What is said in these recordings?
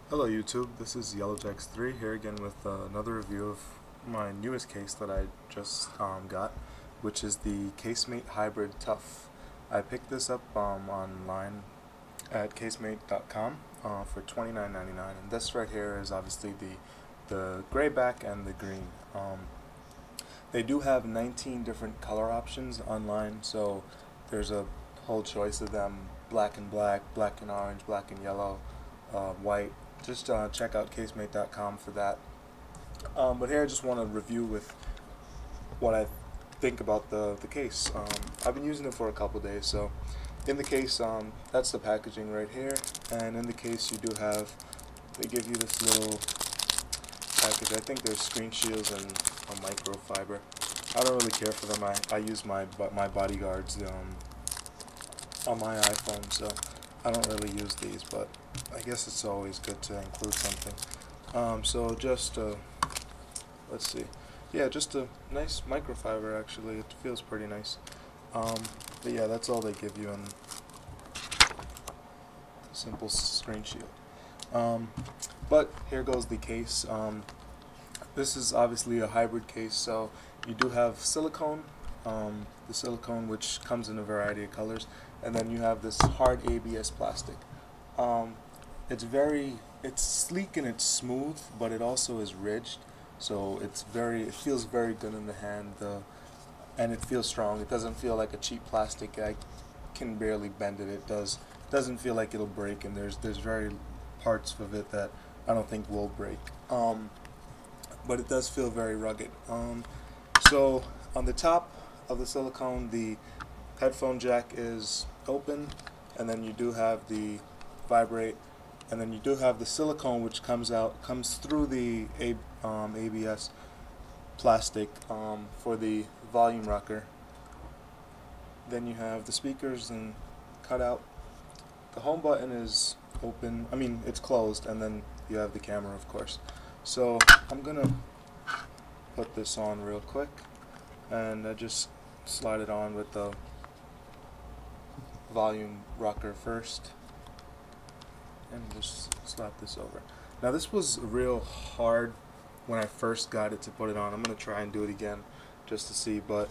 Hello YouTube, this is YellowJax3 here again with another review of my newest case that I just got, which is the Casemate Hybrid Tough. I picked this up online at casemate.com for $29.99, and this right here is obviously the gray back and the green. They do have 19 different color options online, so there's a whole choice of them: black and black, black and orange, black and yellow, white. Just check out casemate.com for that. But here I just want to review with what I think about the case. I've been using it for a couple days, so in the case, that's the packaging right here, and in the case you do have, they give you this little package. I think there's screen shields and a microfiber. I don't really care for them. I use my bodyguards on my iPhone, so I don't really use these, but I guess it's always good to include something. So just let's see, yeah, just a nice microfiber. Actually, it feels pretty nice. But yeah, that's all they give you in a simple screen shield. But here goes the case. This is obviously a hybrid case, so you do have silicone, the silicone which comes in a variety of colors, and then you have this hard ABS plastic. It's sleek and it's smooth, but it also is ridged, so it feels very good in the hand, and it feels strong. It doesn't feel like a cheap plastic. I can barely bend it. Doesn't feel like it'll break, and there's very parts of it that I don't think will break. But it does feel very rugged. So on the top of the silicone, the headphone jack is open, and then you do have the vibrate, and then you do have the silicone which comes through the ABS plastic for the volume rocker. Then you have the speakers and cut out. The home button is open, it's closed, and then you have the camera, of course. So I'm gonna put this on real quick, and I just slide it on with the volume rocker first, and just slap this over. Now this was real hard when I first got it to put it on. I'm gonna try and do it again just to see, but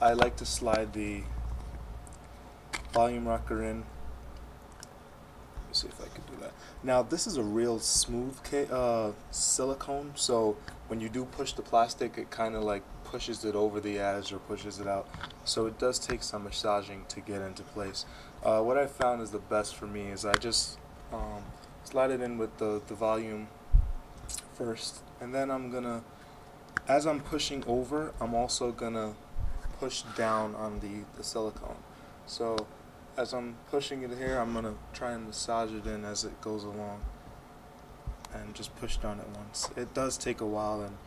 I like to slide the volume rocker in. Let me see if I can do that. Now this is a real smooth silicone, so when you do push the plastic, it kind of like pushes it over the edge or pushes it out. So it does take some massaging to get into place. What I found is the best for me is I just slide it in with the volume first, and then as I'm pushing over, I'm also gonna push down on the silicone. So as I'm pushing it here, I'm gonna try and massage it in as it goes along, and just push down at once. It does take a while, and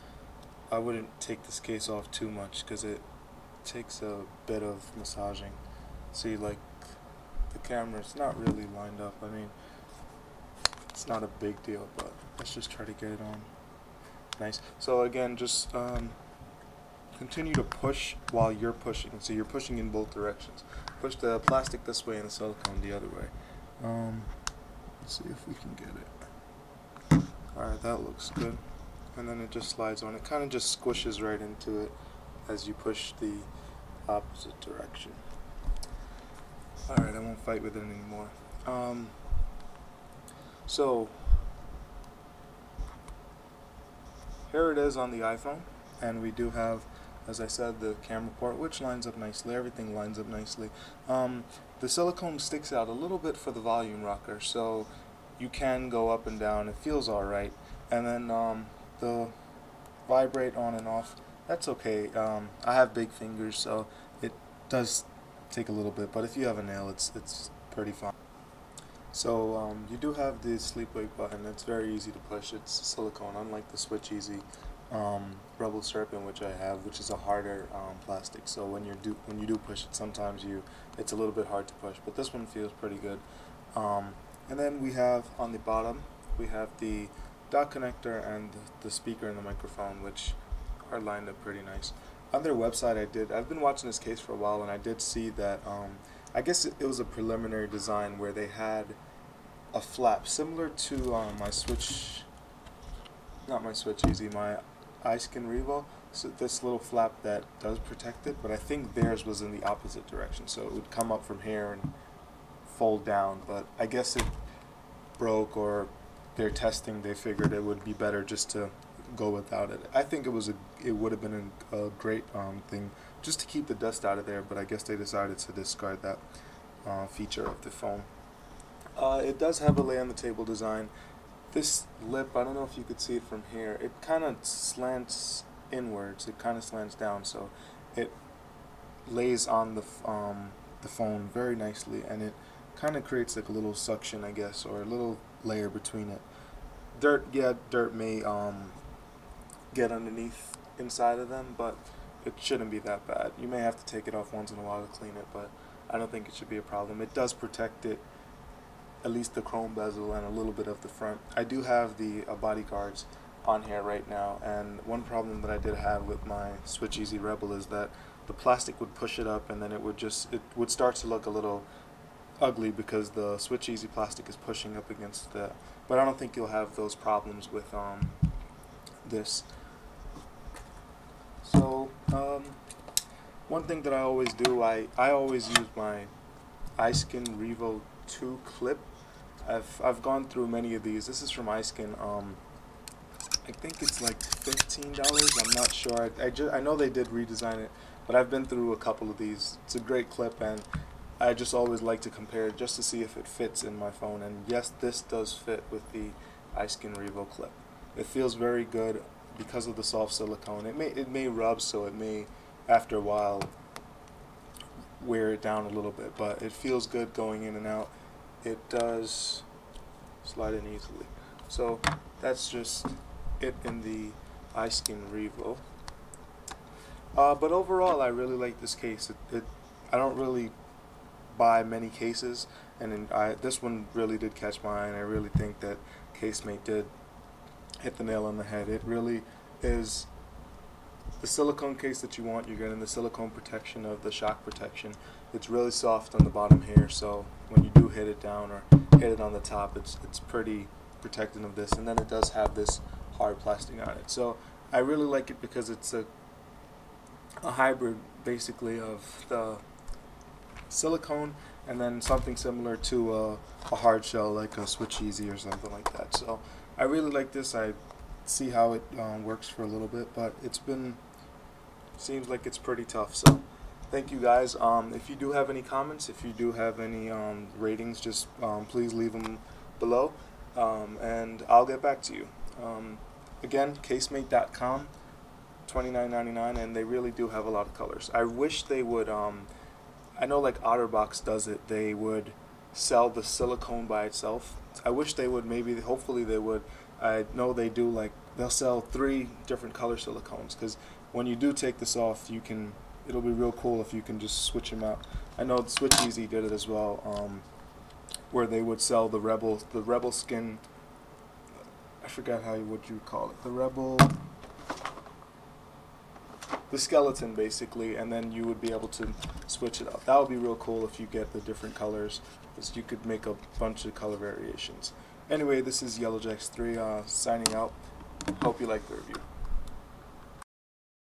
I wouldn't take this case off too much because it takes a bit of massaging. See, like the camera's not really lined up. It's not a big deal, but let's just try to get it on nice. So again, just continue to push while you're pushing. So you're pushing in both directions. Push the plastic this way and the silicone the other way. Let's see if we can get it. Alright, that looks good. And then it just slides on. It kind of just squishes right into it as you push the opposite direction. Alright, I won't fight with it anymore. So here it is on the iPhone, and we do have, as I said, the camera port, which lines up nicely. Everything lines up nicely. The silicone sticks out a little bit for the volume rocker, so you can go up and down. It feels alright. And then the vibrate on and off, that's okay. I have big fingers, so it does take a little bit, but if you have a nail, it's pretty fine. So you do have the sleep wake button. It's very easy to push. It's silicone, unlike the Switch Easy Rebel Serpent, which I have, which is a harder plastic. So when you do push it, sometimes it's a little bit hard to push. But this one feels pretty good. And then we have on the bottom, we have the dock connector and the speaker and the microphone, which are lined up pretty nice. On their website, I've been watching this case for a while, and I did see that I guess it was a preliminary design where they had a flap similar to my Switch, not my Switch Easy, my iSkin Revo. So this little flap that does protect it, but I think theirs was in the opposite direction, so it would come up from here and fold down. But I guess it broke, or they're testing, they figured it would be better just to go without it. I think it would have been a great thing just to keep the dust out of there, but I guess they decided to discard that feature of the phone. It does have a lay on the table design. This lip, I don't know if you could see it from here, it kind of slants inwards, it kind of slants down, so it lays on the phone very nicely, and it kind of creates like a little suction, I guess, or a little layer between it. Dirt may get underneath inside of them, but it shouldn't be that bad. You may have to take it off once in a while to clean it, but I don't think it should be a problem. It does protect it, at least the chrome bezel and a little bit of the front. I do have the bodyguards on here right now, and one problem that I did have with my Switch Easy Rebel is that the plastic would push it up, and then it would start to look a little ugly because the Switch Easy plastic is pushing up against the, but I don't think you'll have those problems with this. So one thing that I always do, I always use my iSkin Revo 2 clip. I've gone through many of these. This is from iSkin. I think it's like $15. I'm not sure. I know they did redesign it, but I've been through a couple of these. It's a great clip, and I just always like to compare it just to see if it fits in my phone. And yes, this does fit with the iSkin Revo clip. It feels very good because of the soft silicone. It may rub, so it may after a while wear it down a little bit, but it feels good going in and out. It does slide in easily. So that's just it in the iSkin Revo. But overall, I really like this case. I don't really buy many cases, and this one really did catch my eye, and I really think that Casemate did hit the nail on the head. It really is the silicone case that you want. You're getting the silicone protection of the shock protection. It's really soft on the bottom here, so when you do hit it down or hit it on the top, it's pretty protecting of this. And then it does have this hard plastic on it. So I really like it because it's a hybrid basically of the silicone and then something similar to a hard shell like a Switch Easy or something like that. So I really like this. I see how it works for a little bit, but seems like it's pretty tough. So thank you guys. If you do have any comments, if you do have any ratings, just please leave them below, and I'll get back to you. Again, casemate.com, $29.99, and they really do have a lot of colors. I wish they would, I know like OtterBox does it, they would sell the silicone by itself. I wish they would, hopefully they would. I know they do, like they'll sell 3 different color silicones, because when you do take this off, it'll be real cool if you can just switch them out. I know Switch Easy did it as well, where they would sell the Rebel skin. I forgot what you call it. The skeleton basically, and then you would be able to switch it up. That would be real cool if you get the different colors, because you could make a bunch of color variations. Anyway, this is YellowJax3 signing out. Hope you liked the review.